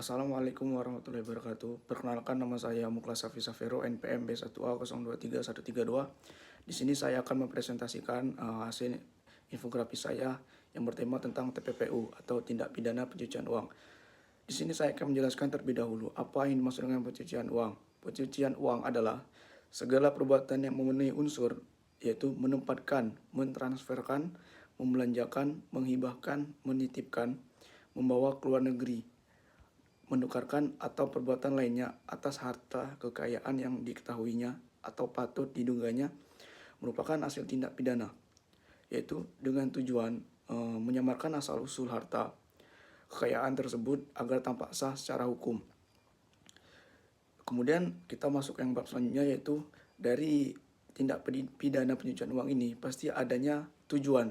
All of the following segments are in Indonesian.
Assalamualaikum warahmatullahi wabarakatuh. Perkenalkan, nama saya Muklas Safi Safero, NPM B1A023132. Di sini saya akan mempresentasikan hasil infografis saya yang bertema tentang TPPU atau tindak pidana pencucian uang. Di sini saya akan menjelaskan terlebih dahulu apa yang dimaksud dengan pencucian uang. Pencucian uang adalah segala perbuatan yang memenuhi unsur, yaitu menempatkan, mentransferkan, membelanjakan, menghibahkan, menitipkan, membawa ke luar negeri, menukarkan atau perbuatan lainnya atas harta kekayaan yang diketahuinya atau patut diduganya merupakan hasil tindak pidana, yaitu dengan tujuan menyamarkan asal-usul harta kekayaan tersebut agar tampak sah secara hukum. Kemudian kita masuk yang bab selanjutnya, yaitu dari tindak pidana pencucian uang ini pasti adanya tujuan.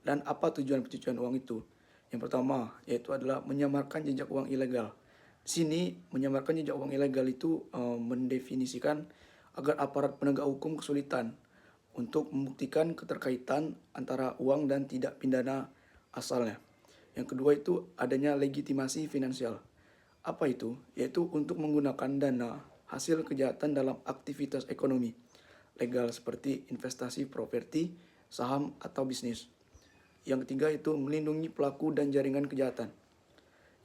Dan apa tujuan pencucian uang itu? Yang pertama yaitu adalah menyamarkan jejak uang ilegal. Di sini menyamarkan jejak uang ilegal itu mendefinisikan agar aparat penegak hukum kesulitan untuk membuktikan keterkaitan antara uang dan tindak pidana asalnya. Yang kedua itu adanya legitimasi finansial. Apa itu? Yaitu untuk menggunakan dana hasil kejahatan dalam aktivitas ekonomi legal seperti investasi properti, saham, atau bisnis. Yang ketiga itu melindungi pelaku dan jaringan kejahatan.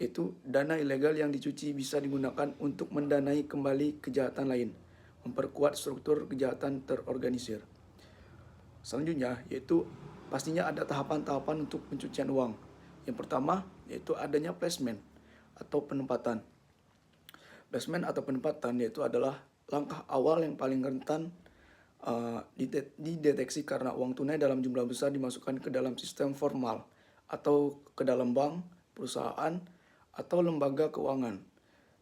Itu dana ilegal yang dicuci bisa digunakan untuk mendanai kembali kejahatan lain, memperkuat struktur kejahatan terorganisir. Selanjutnya yaitu pastinya ada tahapan-tahapan untuk pencucian uang. Yang pertama yaitu adanya placement atau penempatan. Placement atau penempatan yaitu adalah langkah awal yang paling rentan dideteksi karena uang tunai dalam jumlah besar dimasukkan ke dalam sistem formal atau ke dalam bank, perusahaan, atau lembaga keuangan.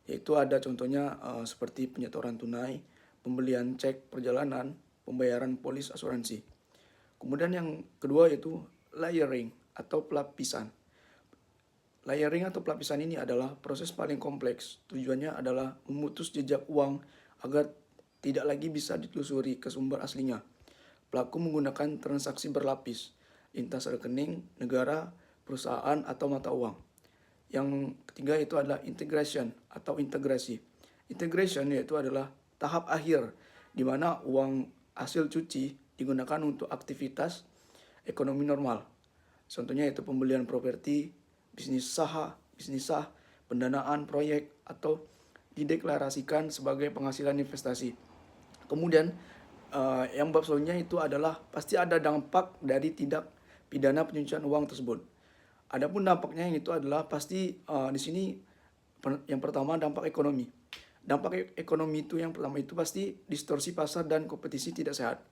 Yaitu ada contohnya seperti penyetoran tunai, pembelian cek perjalanan, pembayaran polis asuransi. Kemudian yang kedua yaitu layering atau pelapisan. Layering atau pelapisan ini adalah proses paling kompleks. Tujuannya adalah memutus jejak uang agar tidak lagi bisa ditelusuri ke sumber aslinya. Pelaku menggunakan transaksi berlapis, lintas rekening, negara, perusahaan, atau mata uang. Yang ketiga itu adalah integration atau integrasi. Integration yaitu adalah tahap akhir di mana uang hasil cuci digunakan untuk aktivitas ekonomi normal. Contohnya yaitu pembelian properti, bisnis sah, pendanaan proyek, atau dideklarasikan sebagai penghasilan investasi. Kemudian yang bab selanjutnya itu adalah pasti ada dampak dari tindak pidana pencucian uang tersebut. Adapun dampaknya itu adalah pasti di sini yang pertama dampak ekonomi. Dampak ekonomi itu yang pertama itu pasti distorsi pasar dan kompetisi tidak sehat.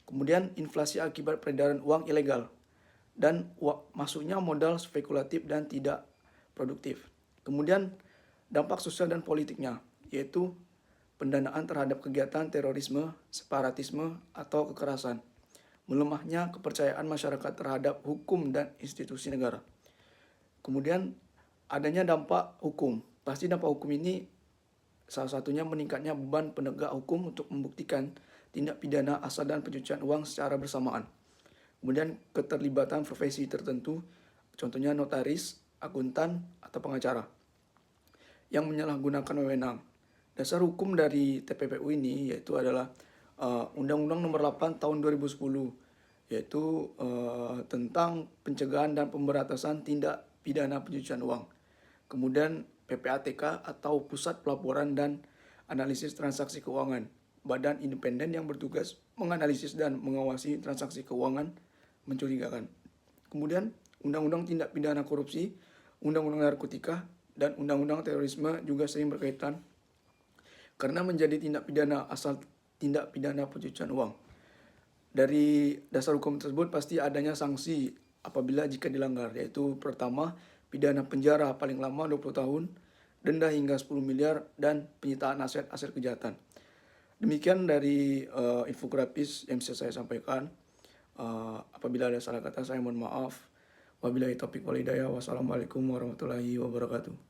Kemudian inflasi akibat peredaran uang ilegal dan masuknya modal spekulatif dan tidak produktif. Kemudian dampak sosial dan politiknya yaitu pendanaan terhadap kegiatan terorisme, separatisme, atau kekerasan. Melemahnya kepercayaan masyarakat terhadap hukum dan institusi negara. Kemudian adanya dampak hukum. Pasti dampak hukum ini salah satunya meningkatnya beban penegak hukum untuk membuktikan tindak pidana asal dan pencucian uang secara bersamaan. Kemudian keterlibatan profesi tertentu, contohnya notaris, akuntan, atau pengacara yang menyalahgunakan wewenang. Dasar hukum dari TPPU ini yaitu adalah Undang-Undang Nomor 8 Tahun 2010, yaitu tentang pencegahan dan pemberantasan tindak pidana pencucian uang. Kemudian PPATK atau Pusat Pelaporan dan Analisis Transaksi Keuangan, badan independen yang bertugas menganalisis dan mengawasi transaksi keuangan mencurigakan. Kemudian Undang-Undang Tindak Pidana Korupsi, Undang-Undang Narkotika, dan Undang-Undang Terorisme juga sering berkaitan karena menjadi tindak pidana asal tindak pidana pencucian uang. Dari dasar hukum tersebut pasti adanya sanksi apabila jika dilanggar, yaitu pertama pidana penjara paling lama 20 tahun, denda hingga 10 miliar, dan penyitaan aset kejahatan. Demikian dari infografis yang bisa saya sampaikan. Apabila ada salah kata saya mohon maaf. Wabillahi taufiq wal hidayah. Wassalamualaikum warahmatullahi wabarakatuh.